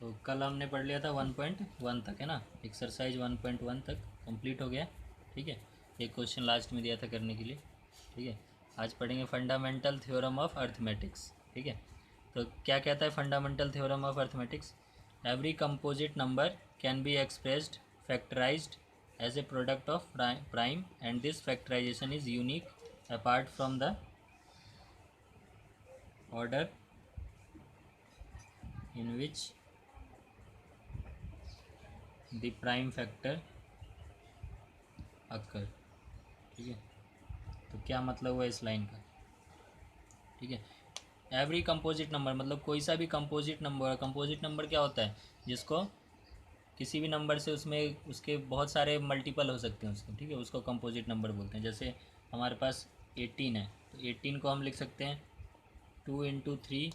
तो कल हमने पढ़ लिया था 1.1 तक, है ना। एक्सरसाइज 1.1 तक कंप्लीट हो गया। ठीक है, एक क्वेश्चन लास्ट में दिया था करने के लिए। ठीक है, आज पढ़ेंगे फंडामेंटल थ्योरम ऑफ अर्थमेटिक्स। ठीक है, तो क्या कहता है fundamental theorem of arithmetics? Every composite number can be expressed factorized as a product of prime and this factorization is unique apart from the order in which the prime factor occur। ठीक है, तो क्या मतलब हुआ इस line का? ठीक है, एवरी कंपोजिट नंबर मतलब कोई सा भी कंपोजिट नंबर। कंपोजिट नंबर क्या होता है? जिसको किसी भी नंबर से उसमें उसके बहुत सारे मल्टीपल हो सकते हैं उसके। ठीक है, उसको कंपोजिट नंबर बोलते हैं। जैसे हमारे पास 18 है, तो 18 को हम लिख सकते हैं 2 × 3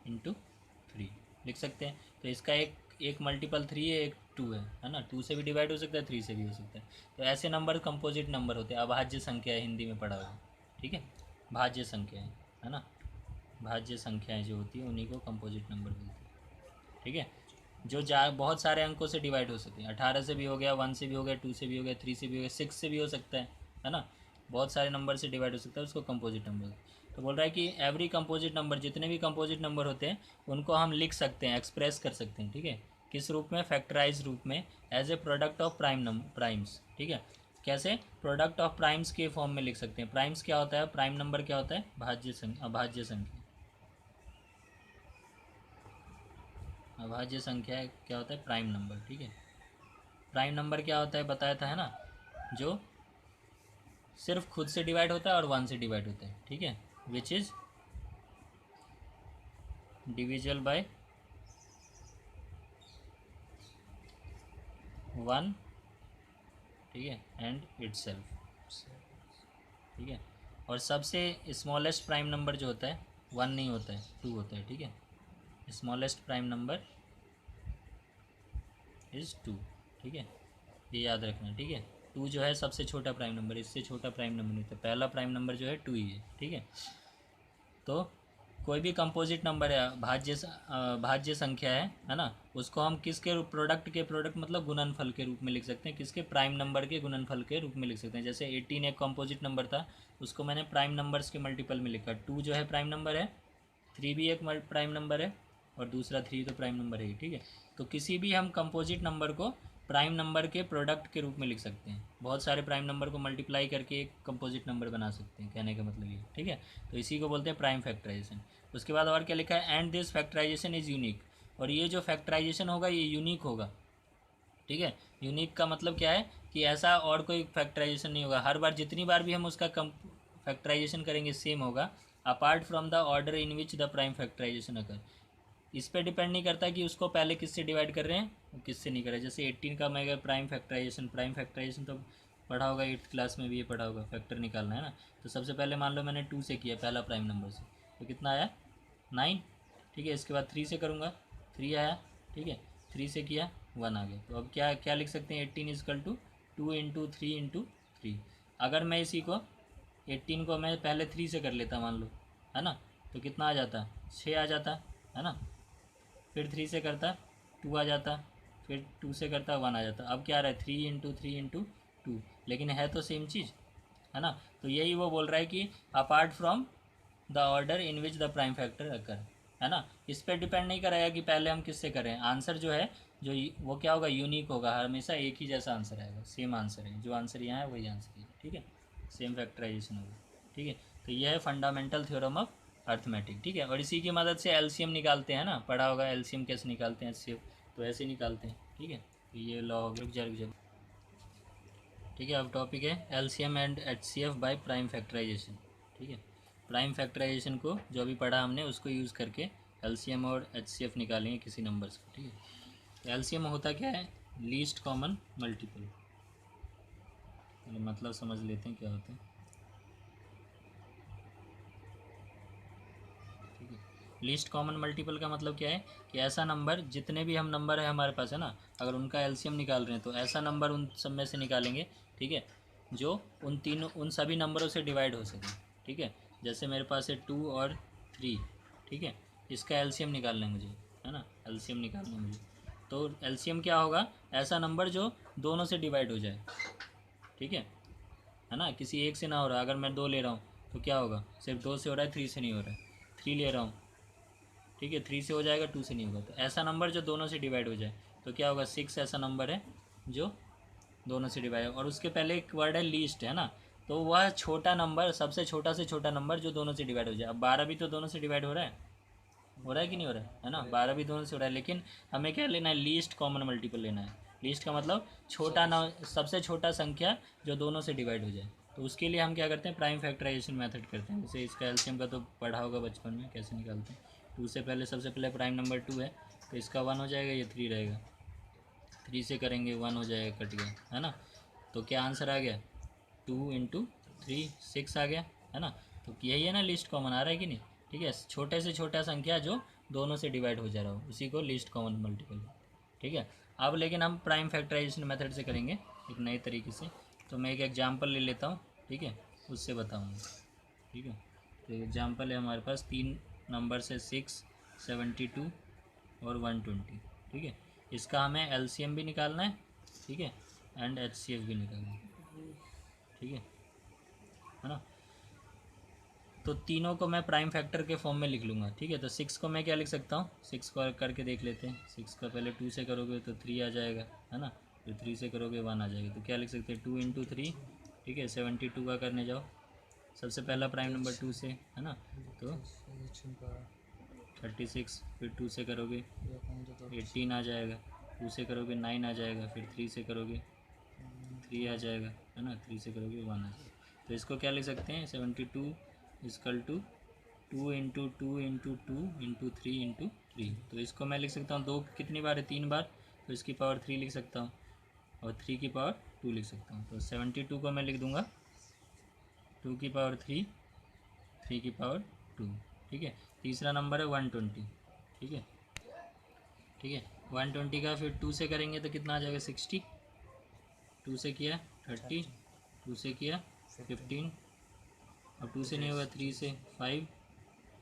× 3 लिख सकते हैं। तो इसका एक एक मल्टीपल 3 है, एक 2 है ना। 2 से भी डिवाइड हो सकता है, 3 से भी हो सकता है। तो ऐसे नंबर कंपोजिट नंबर होते हैं। अभाज्य संख्या है, हिंदी में पढ़ा होगा। ठीक है, भाज्य संख्या है ना। भाज्य संख्याएं जो होती है उन्हीं को कंपोजिट नंबर बोलते हैं। ठीक है, जो बहुत सारे अंकों से डिवाइड हो सकते हैं। 18 से भी हो गया, 1 से भी हो गया, 2 से भी हो गया, 3 से भी हो गया, 6 से भी हो सकता है ना। बहुत सारे नंबर से डिवाइड हो सकता है, उसको कंपोजिट नंबर। तो बोल रहा है कि एवरी कंपोजिट नंबर, जितने भी कंपोजिट नंबर होते हैं उनको हम लिख सकते हैं, एक्सप्रेस कर सकते हैं। ठीक है, किस रूप में? फैक्टराइज रूप में, as a product of primes. ठीक है, कैसे? प्रोडक्ट ऑफ प्राइम्स के फॉर्म में लिख सकते हैं। प्राइम्स क्या होता है? प्राइम नंबर क्या होता है? भाज्य संख्या, अभाज्य संख्या। अभाज्य संख्या क्या होता है? Prime number. ठीक है, प्राइम नंबर क्या होता है बताया था, है ना। जो सिर्फ खुद से डिवाइड होता है और 1 से डिवाइड होता है। ठीक है, विच इज डिविजल बाय 1। ठीक है, एंड इटसेल्फ। ठीक है, और सबसे स्मॉलेस्ट प्राइम नंबर जो होता है 1 नहीं होता है, 2 होता है। ठीक है, स्मॉलेस्ट प्राइम नंबर इज़ 2। ठीक है, ये याद रखना। ठीक है, 2 जो है सबसे छोटा प्राइम नंबर, इससे छोटा प्राइम नंबर नहीं होता। पहला प्राइम नंबर जो है 2 ही है। ठीक है, तो कोई भी कंपोजिट नंबर है, भाज्य संख्या है ना। उसको हम किसके रूप, प्रोडक्ट के, प्रोडक्ट मतलब गुणनफल के रूप में लिख सकते हैं। किसके? प्राइम नंबर के गुणनफल के रूप में लिख सकते हैं। जैसे 18 एक कंपोजिट नंबर था, उसको मैंने प्राइम नंबर्स के मल्टीपल में लिखा। 2 जो है प्राइम नंबर है, 3 भी एक प्राइम नंबर है, और दूसरा 3 तो प्राइम नंबर है। ठीक है, तो किसी भी हम कंपोजिट नंबर को प्राइम नंबर के प्रोडक्ट के रूप में लिख सकते हैं। बहुत सारे प्राइम नंबर को मल्टीप्लाई करके एक कंपोजिट नंबर बना सकते हैं, कहने का मतलब ये। ठीक है, तो इसी को बोलते हैं प्राइम फैक्टराइजेशन। उसके बाद और क्या लिखा है? And this factorization is unique. और ये जो फैक्टराइजेशन होगा ये यूनिक होगा। ठीक है, यूनिक का मतलब क्या है? कि ऐसा और कोई फैक्टराइजेशन नहीं होगा। हर बार जितनी बार भी हम उसका कम फैक्टराइजेशन करेंगे सेम होगा, apart from the order in which the prime factorization occur. इस पर डिपेंड नहीं करता कि उसको पहले किससे डिवाइड कर रहे हैं, किससे नहीं कर रहे हैं। जैसे 18 का मैं प्राइम फैक्टराइजेशन तो पढ़ा होगा, 8th क्लास में भी ये पढ़ा होगा, फैक्टर निकालना है ना। तो सबसे पहले मान लो मैंने 2 से किया, पहला प्राइम नंबर से, तो कितना आया? 9। ठीक है, इसके बाद 3 से करूँगा, 3 आया। ठीक है, 3 से किया, 1 आ गया। तो अब क्या क्या लिख सकते हैं? 18 इजकल टू 2 × 3 × 3। अगर मैं इसी को 18 को मैं पहले 3 से कर लेता मान लो, है ना, तो कितना आ जाता? 6 आ जाता, है ना। फिर 3 से करता 2 आ जाता, फिर 2 से करता 1 आ जाता। अब क्या आ रहा है? 3 × 3 × 2, लेकिन है तो सेम चीज़, है ना। तो यही वो बोल रहा है कि apart from the order in which the prime factor occur, है ना। इस पर डिपेंड नहीं करेगा कि पहले हम किससे करें। आंसर जो है जो वो क्या होगा? यूनिक होगा। हमेशा एक ही जैसा आंसर आएगा, सेम आंसर है। जो आंसर यहाँ है वही आंसर है। ठीक है, सेम फैक्टराइजेशन होगा। ठीक है, तो यह है फंडामेंटल थ्योरम ऑफ अर्थमेटिक। ठीक है, और इसी की मदद से एलसीएम निकालते हैं ना, पढ़ा होगा एलसीएम कैसे निकालते हैं, एचसीएफ तो ऐसे निकालते हैं। ठीक है, तो ये लॉ रुक जा। ठीक है, अब टॉपिक है LCM and HCF by prime factorization. ठीक है, प्राइम फैक्टराइजेशन को जो अभी पढ़ा हमने उसको यूज़ करके एलसीएम और एचसीएफ निकालेंगे किसी नंबर्स को। ठीक है, तो एलसीएम होता क्या है? Least common multiple. मतलब समझ लेते हैं क्या होता है। लीस्ट कॉमन मल्टीपल का मतलब क्या है? कि ऐसा नंबर, जितने भी हम नंबर है हमारे पास, है ना, अगर उनका एलसीएम निकाल रहे हैं तो ऐसा नंबर उन सब में से निकालेंगे। ठीक है, जो उन सभी नंबरों से डिवाइड हो सके। ठीक है, जैसे मेरे पास है 2 और 3। ठीक है, इसका एलसीएम निकालना है मुझे। है ना, एलसीएम निकालना है मुझे। तो एलसीएम क्या होगा, ऐसा नंबर जो दोनों से डिवाइड हो जाए, ठीक है ना, किसी एक से ना हो रहा। अगर मैं 2 ले रहा हूँ तो क्या होगा, सिर्फ 2 से हो रहा है, 3 से नहीं हो रहा है। 3 ले रहा हूँ, ठीक है, 3 से हो जाएगा, 2 से नहीं होगा। तो ऐसा नंबर जो दोनों से डिवाइड हो जाए तो क्या होगा, 6 ऐसा नंबर है जो दोनों से डिवाइड। और उसके पहले एक वर्ड है लीस्ट, है ना, तो वह छोटा नंबर, सबसे छोटा से छोटा नंबर जो दोनों से डिवाइड हो जाए। अब 12 भी तो दोनों से डिवाइड हो रहा है कि नहीं हो रहा है ना, 12 भी दोनों से हो रहा है। लेकिन हमें क्या लेना है, लीस्ट कॉमन मल्टीपल लेना है। लीस्ट का मतलब छोटा ना, सबसे छोटा संख्या जो दोनों से डिवाइड हो जाए। तो उसके लिए हम क्या करते हैं, प्राइम फैक्टराइजेशन मेथड करते हैं। जैसे इसका एलसीएम का तो पढ़ा होगा बचपन में, कैसे निकालते हैं। 2 से पहले, सबसे पहले प्राइम नंबर 2 है तो इसका 1 हो जाएगा, ये 3 रहेगा। 3 से करेंगे 1 हो जाएगा, कट गया, है ना। तो क्या आंसर आ गया, 2 इंटू 3 6 आ गया, है ना। तो यही है ना, लिस्ट कॉमन आ रहा है कि नहीं, ठीक है। छोटे से छोटा संख्या जो दोनों से डिवाइड हो जा रहा हो उसी को लिस्ट कॉमन मल्टीपल, ठीक है। अब लेकिन हम प्राइम फैक्टराइजेशन मेथड से करेंगे एक नए तरीके से। तो मैं एक एग्जांपल ले लेता हूँ, ठीक है, उससे बताऊँगा, ठीक है। तो एग्जांपल है हमारे पास 3 नंबर से 6, 72 और 120, ठीक है। इसका हमें एलसीएम भी निकालना है, ठीक है, एंड एचसीएफ भी निकालना है, ठीक है ना। तो तीनों को मैं प्राइम फैक्टर के फॉर्म में लिख लूँगा, ठीक है। तो 6 को मैं क्या लिख सकता हूँ, 6 को करके देख लेते हैं। 6 का पहले 2 से करोगे तो 3 आ जाएगा, है ना। फिर 3 से करोगे 1 आ जाएगा। तो क्या लिख सकते हैं, 2 इंटू 3, ठीक है। 72 का करने जाओ, सबसे पहला प्राइम नंबर 2 से, है ना। तो 36, फिर 2 से करोगे 18 आ जाएगा, 2 से करोगे 9 आ जाएगा, फिर 3 से करोगे 3 आ जाएगा, है ना। 3 से करोगे 1 आ जाएगा। तो इसको क्या लिख सकते हैं, 72 equal to 2 into 2 into 2 into 3 into 3। तो इसको मैं लिख सकता हूँ, 2 कितनी बार है, 3 बार, तो इसकी पावर 3 लिख सकता हूँ और 3 की पावर 2 लिख सकता हूँ। तो 72 को मैं लिख दूँगा 2 की पावर 3, 3 की पावर 2, ठीक है। तीसरा नंबर है 120, ठीक है, ठीक है। 120 का फिर 2 से करेंगे तो कितना आ जाएगा, 60। 2 से किया 30, 2 से किया 15, और 2 से नहीं होगा, 3 से 5,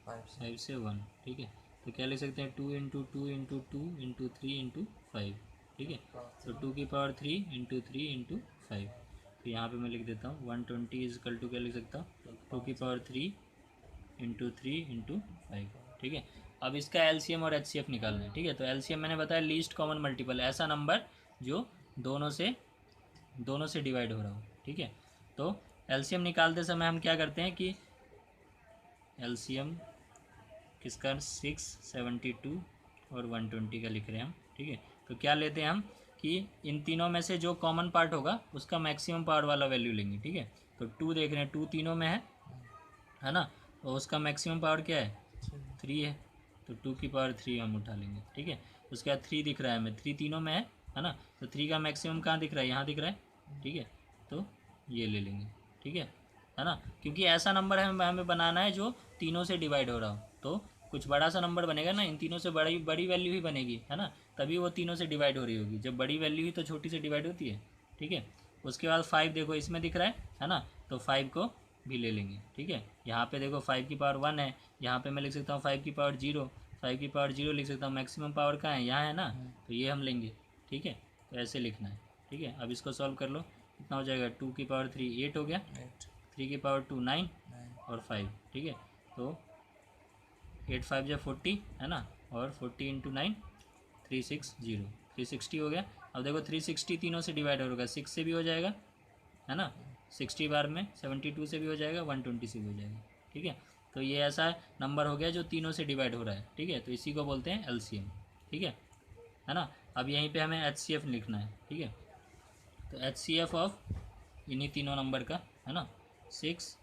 5 से 1, ठीक है। तो क्या लिख सकते हैं, 2 इंटू 2 इंटू 2 इंटू 3 इंटू 5, ठीक है। तो 2 की पावर 3 इंटू 3 इंटू 5। तो यहाँ पे मैं लिख देता हूँ 120 इजकल टू क्या लिख सकता हूँ, 2 की पावर 3 इंटू 3 इंटू 5, ठीक है। अब इसका एलसीएम और एचसीएफ निकालना है, ठीक है। तो एलसीएम मैंने बताया, लीस्ट कॉमन मल्टीपल, ऐसा नंबर जो दोनों से डिवाइड हो रहा हो, ठीक है। तो एलसीएम निकालते समय हम क्या करते हैं कि एलसीएम किसका, 6, 72 और 120 का लिख रहे हैं हम, ठीक है। तो क्या लेते हैं हम कि इन तीनों में से जो कॉमन पार्ट होगा उसका मैक्सिमम पावर वाला वैल्यू लेंगे, ठीक है। तो 2 देख रहे हैं, 2 तीनों में है ना। और उसका मैक्सिमम पावर क्या है, 3 है। तो 2 की पावर 3 हम उठा लेंगे, ठीक है। उसके बाद 3 दिख रहा है हमें, 3 तीनों में है ना। तो 3 का मैक्सिमम कहाँ दिख रहा है, यहाँ दिख रहा है, ठीक है। तो ये ले लेंगे, ठीक है ना। क्योंकि ऐसा नंबर है हमें बनाना है जो तीनों से डिवाइड हो रहा हो। तो कुछ बड़ा सा नंबर बनेगा ना, इन तीनों से बड़ी बड़ी वैल्यू ही बनेगी, है ना, तभी वो तीनों से डिवाइड हो रही होगी। जब बड़ी वैल्यू ही तो छोटी से डिवाइड होती है, ठीक है। उसके बाद 5 देखो इसमें दिख रहा है ना। तो 5 को भी ले लेंगे, ठीक है। यहाँ पे देखो 5 की पावर 1 है, यहाँ पे मैं लिख सकता हूँ 5 की पावर 0, 5 की पावर 0 लिख सकता हूँ। मैक्सिमम पावर कहाँ है, यहाँ है ना, तो ये हम लेंगे, ठीक है। तो ऐसे लिखना है, ठीक है। अब इसको सॉल्व कर लो, कितना हो जाएगा, 2 की पावर 3 8 हो गया, 3 की पावर 2 9 और 5, ठीक है। तो 8 5 या 40, है ना, और 40 इंटू 9 360, 360 हो गया। अब देखो 360 तीनों से डिवाइड होगा, 6 से भी हो जाएगा, है ना, 60 बार में 72 से भी हो जाएगा, 120 से भी हो जाएगा, ठीक है। तो ये ऐसा नंबर हो गया जो तीनों से डिवाइड हो रहा है, ठीक है। तो इसी को बोलते हैं एलसीएम, ठीक है ना। अब यहीं पे हमें एचसीएफ लिखना है, ठीक है। तो एचसीएफ ऑफ इन्हीं तीनों नंबर का, है ना, 6,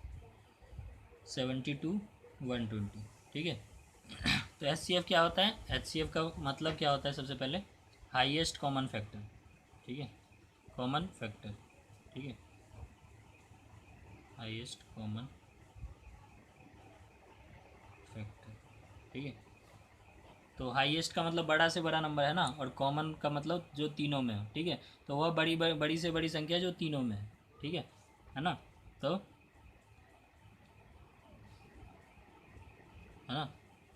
72, 120, ठीक है। तो एचसीएफ क्या होता है, एचसीएफ का मतलब क्या होता है, सबसे पहले हाईएस्ट कॉमन फैक्टर, ठीक है, कॉमन फैक्टर, ठीक है, हाईएस्ट कॉमन फैक्टर, ठीक है। तो हाईएस्ट का मतलब बड़ा से बड़ा नंबर है ना, और कॉमन का मतलब जो तीनों में हो, ठीक है। तो वह बड़ी से बड़ी संख्या जो तीनों में है, ठीक है ना। तो है ना,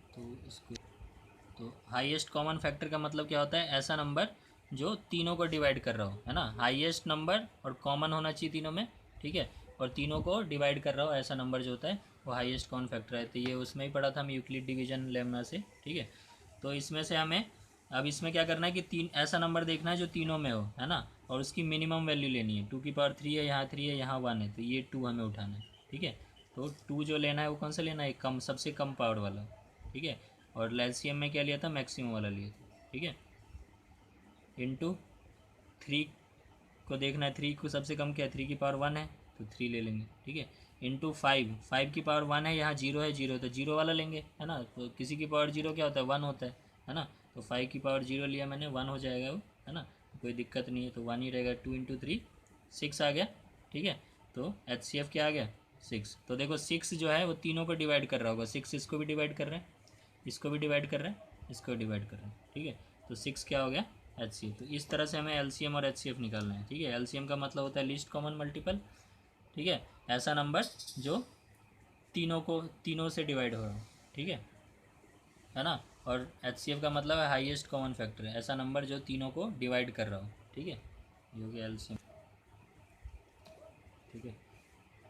तो तो हाईएस्ट कॉमन फैक्टर का मतलब क्या होता है, ऐसा नंबर जो तीनों को डिवाइड कर रहा हो, है ना, हाईएस्ट नंबर और कॉमन होना चाहिए तीनों में, ठीक है, और तीनों को डिवाइड कर रहा हो, ऐसा नंबर जो होता है वो हाईएस्ट कॉमन फैक्टर है। तो ये उसमें ही पढ़ा था हम यूक्लिड डिवीजन लेम्मा से, ठीक है। तो इसमें से हमें अब इसमें क्या करना है कि तीन ऐसा नंबर देखना है जो तीनों में हो, है ना, और उसकी मिनिमम वैल्यू लेनी है। 2 की पावर 3 है, यहाँ 3 है, यहाँ 1 है, तो ये 2 हमें उठाना है, ठीक है। तो 2 जो लेना है वो कौन सा लेना है, कम, सबसे कम पावर वाला, ठीक है। और एलसीएम में क्या लिया था, मैक्सिमम वाला लिया था, ठीक है। इंटू 3 को देखना है, 3 को सबसे कम क्या है, 3 की पावर 1 है, तो 3 ले लेंगे, ठीक है। इंटू 5 की पावर 1 है, यहाँ 0 है, 0 तो 0 वाला लेंगे, है ना। तो किसी की पावर 0 क्या होता है, 1 होता है ना। तो 5 की पावर 0 लिया मैंने, 1 हो जाएगा वो, है ना, कोई दिक्कत नहीं है, तो 1 ही रहेगा। 2 × 3 6 आ गया, ठीक है। तो HCF क्या आ गया, 6। तो देखो 6 जो है वो तीनों को डिवाइड कर रहा होगा, 6 इसको भी डिवाइड कर रहे हैं, इसको भी डिवाइड कर रहे हैं, इसको डिवाइड कर रहे हैं, ठीक है। तो 6 क्या हो गया, HCF। तो इस तरह से हमें LCM और HCF निकालना है, ठीक है। LCM का मतलब होता है लीस्ट कॉमन मल्टीपल, ठीक है, ऐसा नंबर जो तीनों से डिवाइड हो रहा हो, ठीक है ना। और HCF का मतलब है हाईएस्ट कॉमन फैक्टर, ऐसा नंबर जो तीनों को डिवाइड कर रहा हो, ठीक है, ये हो गया LCM, ठीक है।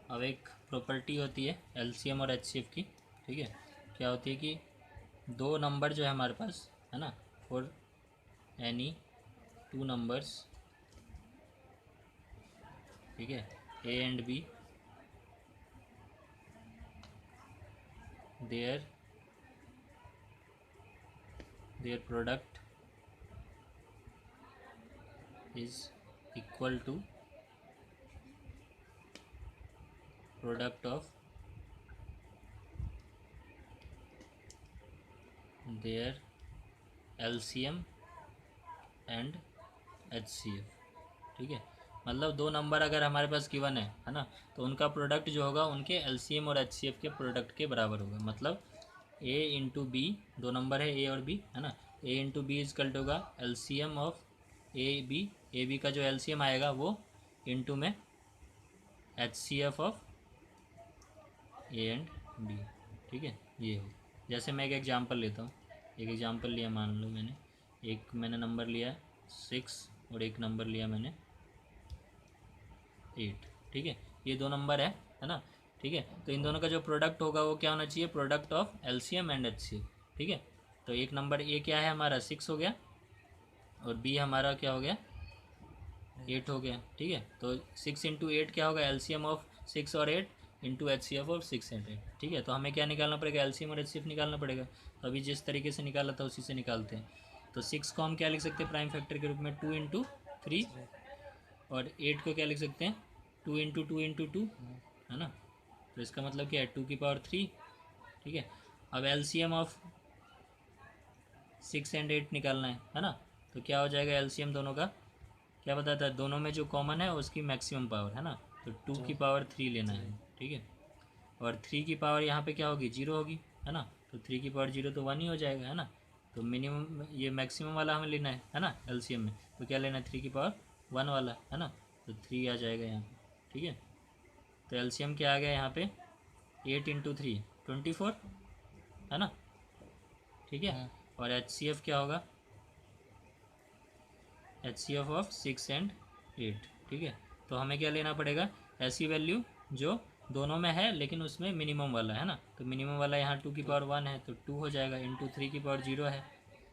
अब एक प्रॉपर्टी होती है LCM और HCF की, ठीक है। क्या होती है कि दो नंबर जो है हमारे पास, है ना, फॉर एनी 2 नंबर्स, ठीक है, A and B, their product is equal to product of their LCM and HCF, ठीक है। मतलब दो नंबर अगर हमारे पास गिवन है ना, तो उनका प्रोडक्ट जो होगा उनके LCM और HCF के प्रोडक्ट के बराबर होगा। मतलब A इंटू बी, दो नंबर है A और B, है ना, A into B equal to होगा LCM ऑफ ए बी का जो LCM आएगा वो इंटू में HCF of A and B, ठीक है। ये हो, जैसे मैं एक एग्जांपल लेता हूँ, एक एग्जांपल लिया, मान लो मैंने नंबर लिया 6 और एक नंबर लिया मैंने 8, ठीक है। ये दो नंबर है ना, ठीक है। तो इन दोनों का जो प्रोडक्ट होगा वो क्या होना चाहिए, product of LCM and HCF, ठीक है। तो एक नंबर A क्या है हमारा, 6 हो गया, और B हमारा क्या हो गया, 8 हो गया, ठीक है। तो 6 इंटू 8 क्या होगा, LCM ऑफ 6 और 8 इंटू HCF ऑफ 6 एंड 8, ठीक है। तो हमें क्या निकालना पड़ेगा, LCM और HCF निकालना पड़ेगा। तो अभी जिस तरीके से निकाला था उसी से निकालते हैं। तो 6 को हम क्या लिख सकते हैं प्राइम फैक्टर के रूप में, 2 इंटू 3, और 8 को क्या लिख सकते हैं, 2 इंटू 2 इंटू 2, है ना। तो इसका मतलब क्या है, 2 की पावर 3, ठीक है। अब LCM ऑफ 6 एंड 8 निकालना है ना। तो क्या हो जाएगा, LCM दोनों का क्या बताता है, दोनों में जो कॉमन है उसकी मैक्सिमम पावर, है ना। तो 2 की पावर 3 लेना है, ठीक है। और 3 की पावर यहाँ पे क्या होगी, 0 होगी, है ना। तो 3 की पावर 0 तो 1 ही हो जाएगा, है ना। तो मिनिमम ये मैक्सिमम वाला हमें लेना है ना LCM में। तो क्या लेना है, 3 की पावर 1 वाला, है ना। तो 3 आ जाएगा यहाँ पे, ठीक है। तो LCM क्या आ गया यहाँ पे, 8 इंटू 3 24, है ना, ठीक है। और HCF क्या होगा, HCF ऑफ 6 एंड 8, ठीक है। तो हमें क्या लेना पड़ेगा, ऐसी वैल्यू जो दोनों में है लेकिन उसमें मिनिमम वाला, है ना। तो मिनिमम वाला यहाँ 2 की पावर 1 है तो 2 हो जाएगा, इंटू 3 की पावर 0 है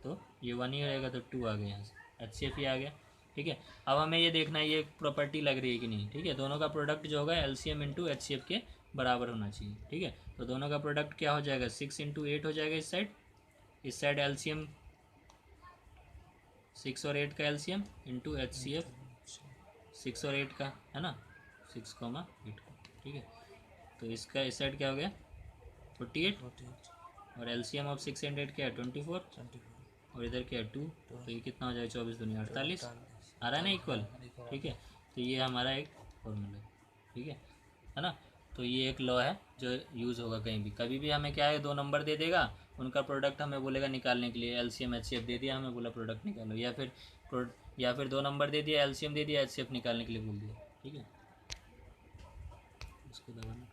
तो ये 1 ही रहेगा, तो 2 आ गया यहाँ से, HCF ही आ गया, ठीक है। अब हमें ये देखना है ये प्रॉपर्टी लग रही है कि नहीं, ठीक है। दोनों का प्रोडक्ट जो होगा LCM इंटू HCF के बराबर होना चाहिए, ठीक है। तो दोनों का प्रोडक्ट क्या हो जाएगा, 6 इंटू 8 हो जाएगा इस साइड LCM 6 और 8 का LCM इंटू HCF 6 और 8 का, है ना, 6, 8 का, ठीक है। तो इसका इस साइड क्या हो गया, 48, और LCM ऑफ 6 एंड 8 क्या है, 24, और इधर क्या है 2, तो ये कितना हो जाएगा, 24 दूनी 48 आ रहा है ना, इक्वल, ठीक है। तो ये हमारा एक फॉर्मूला है, ठीक है ना। तो ये एक लॉ है जो यूज़ होगा कहीं भी, कभी भी हमें क्या है, दो नंबर दे देगा, उनका प्रोडक्ट हमें बोलेगा निकालने के लिए, LCM HCF दे दिया हमें, बोला प्रोडक्ट निकालो, या फिर दो नंबर दे दिया, LCM दे दिया, HCF निकालने के लिए बोल दिया, ठीक है। इसको दबाना।